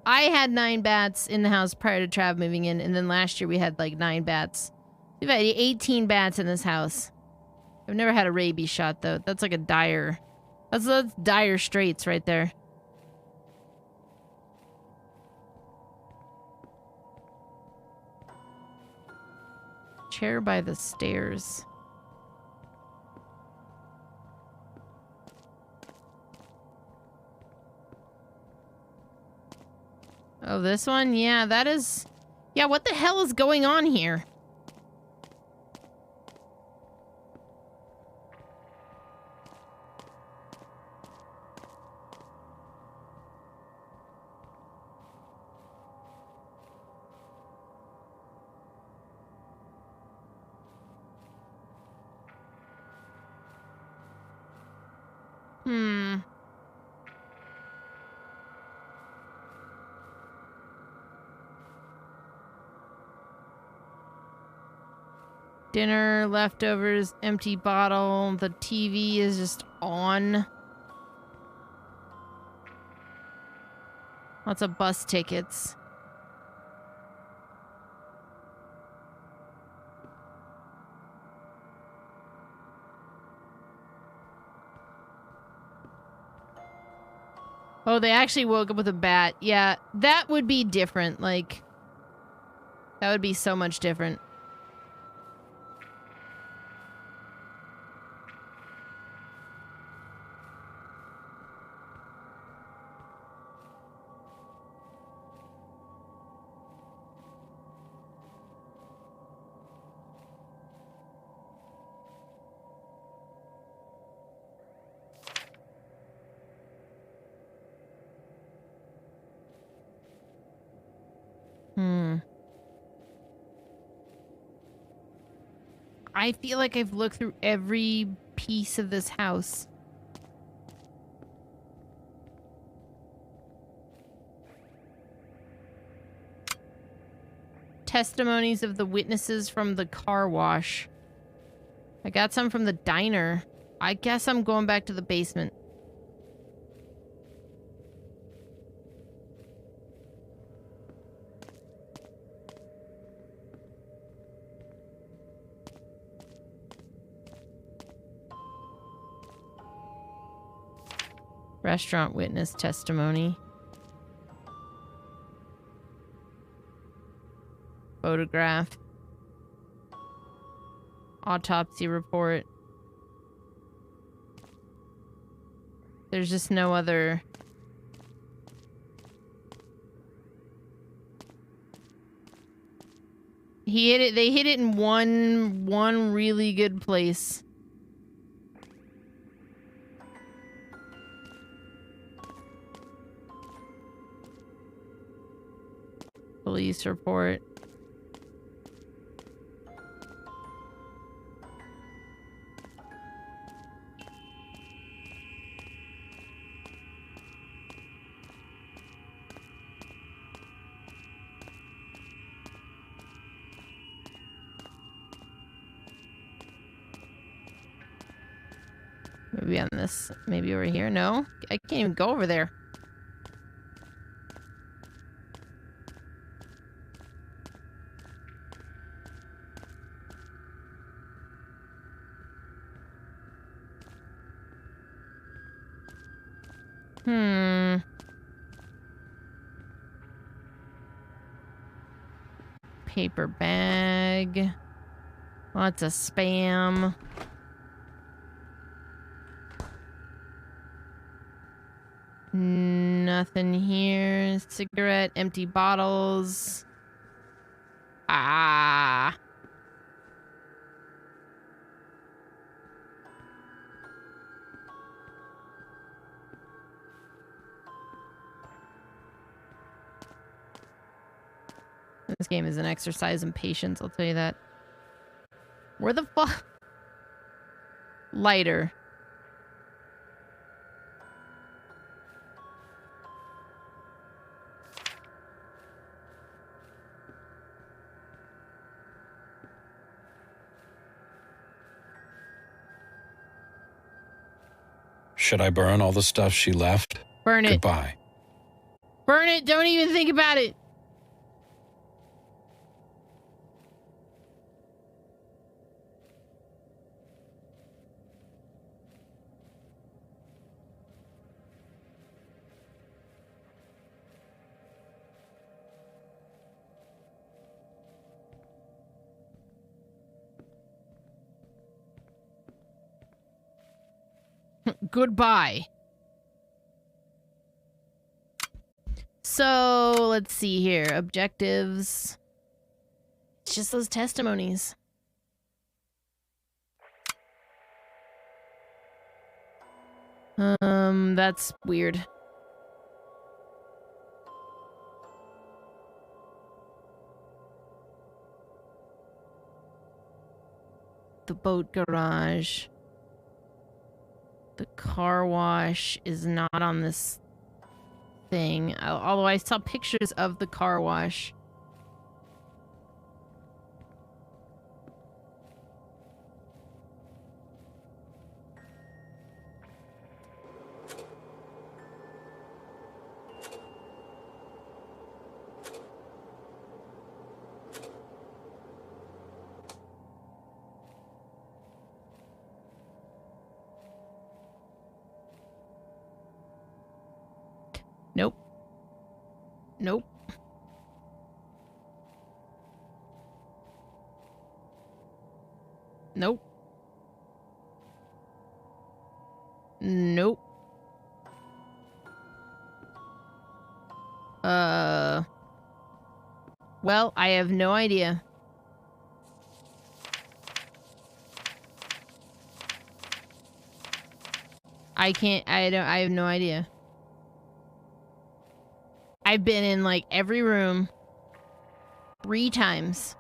had 9 bats in the house prior to Trav moving in, and then last year we had like 9 bats. We've had 18 bats in this house. I've never had a rabies shot though. That's like a dire, that's dire straits right there. Chair by the stairs. Oh, this one? Yeah, that is... Yeah, what the hell is going on here? Dinner, leftovers, empty bottle, the TV is just on. Lots of bus tickets. Oh, they actually woke up with a bat. Yeah, that would be different. Like, that would be so much different. I feel like I've looked through every piece of this house. Testimonies of the witnesses from the car wash. I got some from the diner. I guess I'm going back to the basement. Restaurant witness testimony. Photograph. Autopsy report. There's just no other... He hit it. They hit it in one really good place. Police report. Maybe on this, maybe over here. No, I can't even go over there. Paper bag. Lots of spam. Nothing here. Cigarette, empty bottles. Ah. This game is an exercise in patience, I'll tell you that. Where the fuck? Lighter. Should I burn all the stuff she left? Burn it. Goodbye. Burn it. Don't even think about it. Goodbye. So, let's see here. Objectives. It's just those testimonies. That's weird. The boat garage. The car wash is not on this thing. Although I saw pictures of the car wash. Nope. Nope. Nope. Nope. Well, I have no idea. I have no idea. I've been in like every room 3 times.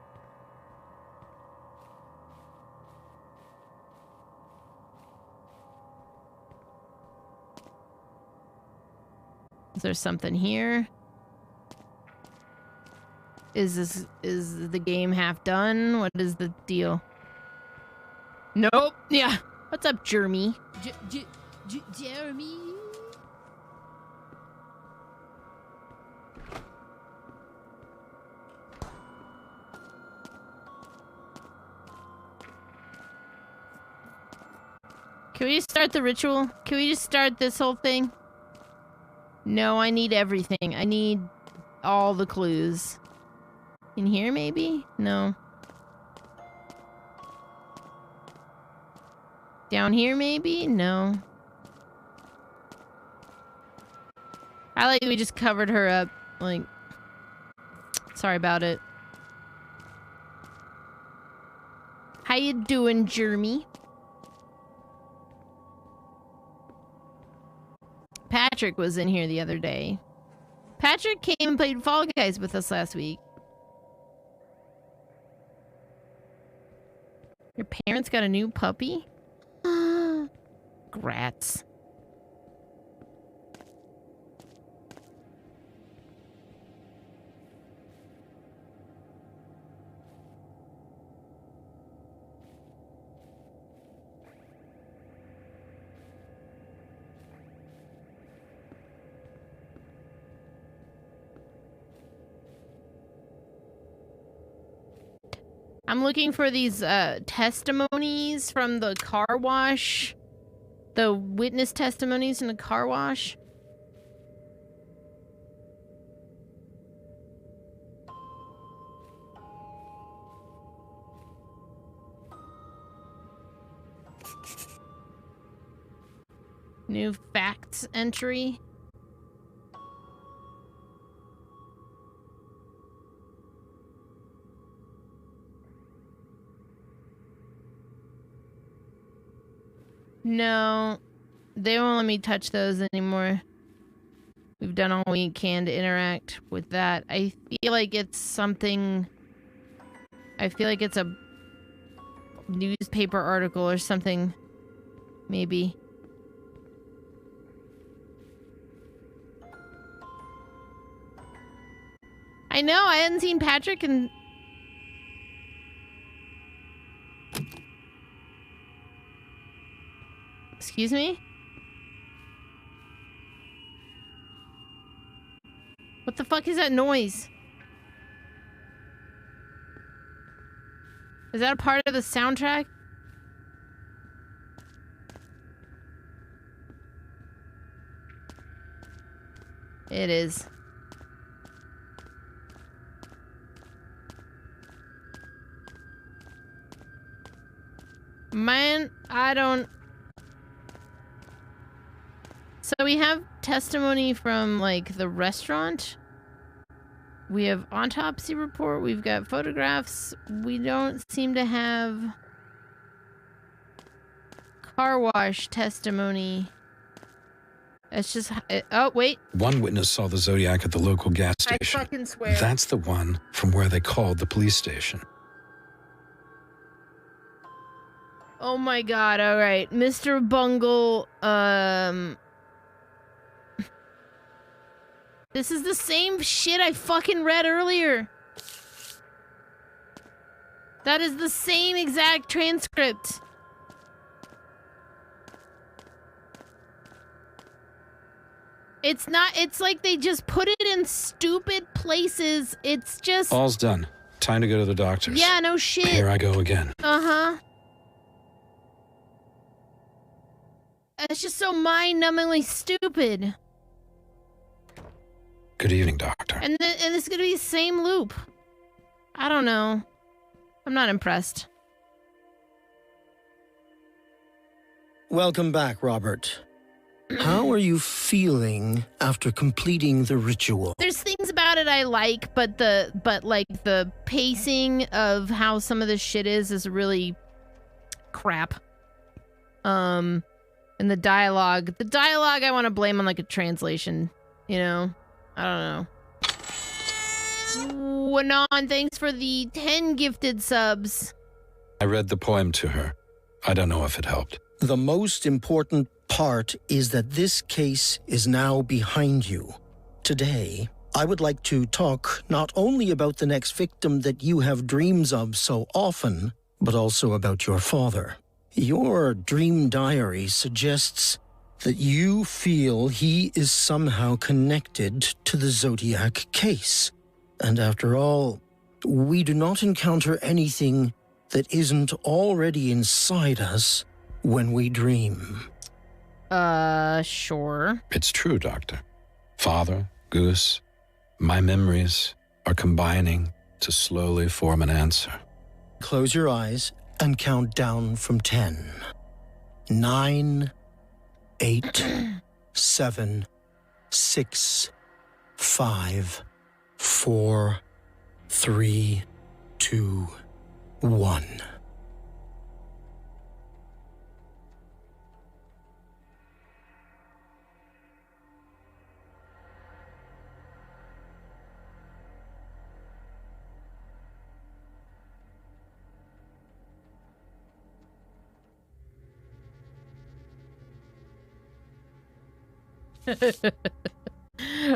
Is there something here? Is the game half done? What is the deal? Nope. Yeah. What's up, Jeremy? Jeremy? Can we just start the ritual? Can we just start this whole thing? No, I need everything. I need all the clues. In here, maybe? No. Down here, maybe? No. I like we just covered her up. Like, sorry about it. How you doing, Jeremy? Patrick was in here the other day. Patrick came and played Fall Guys with us last week. Your parents got a new puppy? Grats. I'm looking for these testimonies from the car wash. The witness testimonies in the car wash. New facts entry. No, they won't let me touch those anymore. We've done all we can to interact with that. I feel like it's something... I feel like it's a newspaper article or something. Maybe. I know, I hadn't seen Patrick in... Excuse me? What the fuck is that noise? Is that a part of the soundtrack? It is. Man, I don't... So we have testimony from, like, the restaurant. We have autopsy report. We've got photographs. We don't seem to have car wash testimony. It's just... oh, wait. One witness saw the Zodiac at the local gas station. I fucking swear. That's the one from where they called the police station. Oh my god, alright. Mr. Bungle, this is the same shit I fucking read earlier. That is the same exact transcript. It's not, it's like they just put it in stupid places. It's just... All's done. Time to go to the doctor's. Yeah, no shit. Here I go again. Uh-huh. It's just so mind-numbingly stupid. Good evening, doctor. And it's gonna be the same loop. I don't know. I'm not impressed. Welcome back, Robert. How are you feeling after completing the ritual? There's things about it I like, but the pacing of how some of this shit is really crap. And the dialogue I want to blame on like a translation, you know? I don't know. Wanon, thanks for the 10 gifted subs. I read the poem to her. I don't know if it helped. The most important part is that this case is now behind you. Today, I would like to talk not only about the next victim that you have dreams of so often, but also about your father. Your dream diary suggests that you feel he is somehow connected to the Zodiac case. And after all, we do not encounter anything that isn't already inside us when we dream. Sure. It's true, Doctor. Father, Goose, my memories are combining to slowly form an answer. Close your eyes and count down from 10. 9, 8, 7, 6, 5, 4, 3, 2, 1.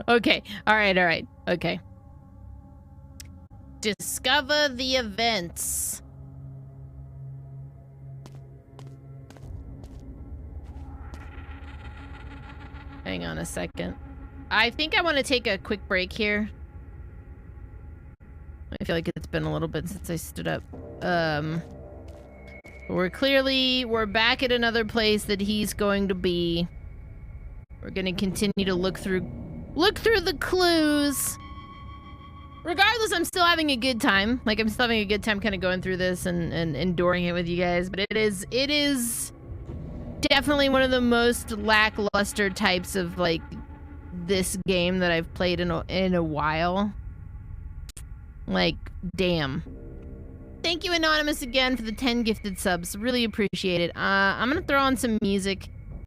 Okay. All right. Okay. Discover the events. Hang on a second. I think I want to take a quick break here. I feel like it's been a little bit since I stood up. We're back at another place that he's going to be. We're gonna continue to look through the clues. Regardless, I'm still having a good time. Like, I'm still having a good time kind of going through this and enduring it with you guys. But it is definitely one of the most lackluster types of, like, this game that I've played in a while. Like, damn. Thank you, Anonymous, again for the 10 gifted subs. Really appreciate it. I'm gonna throw on some music.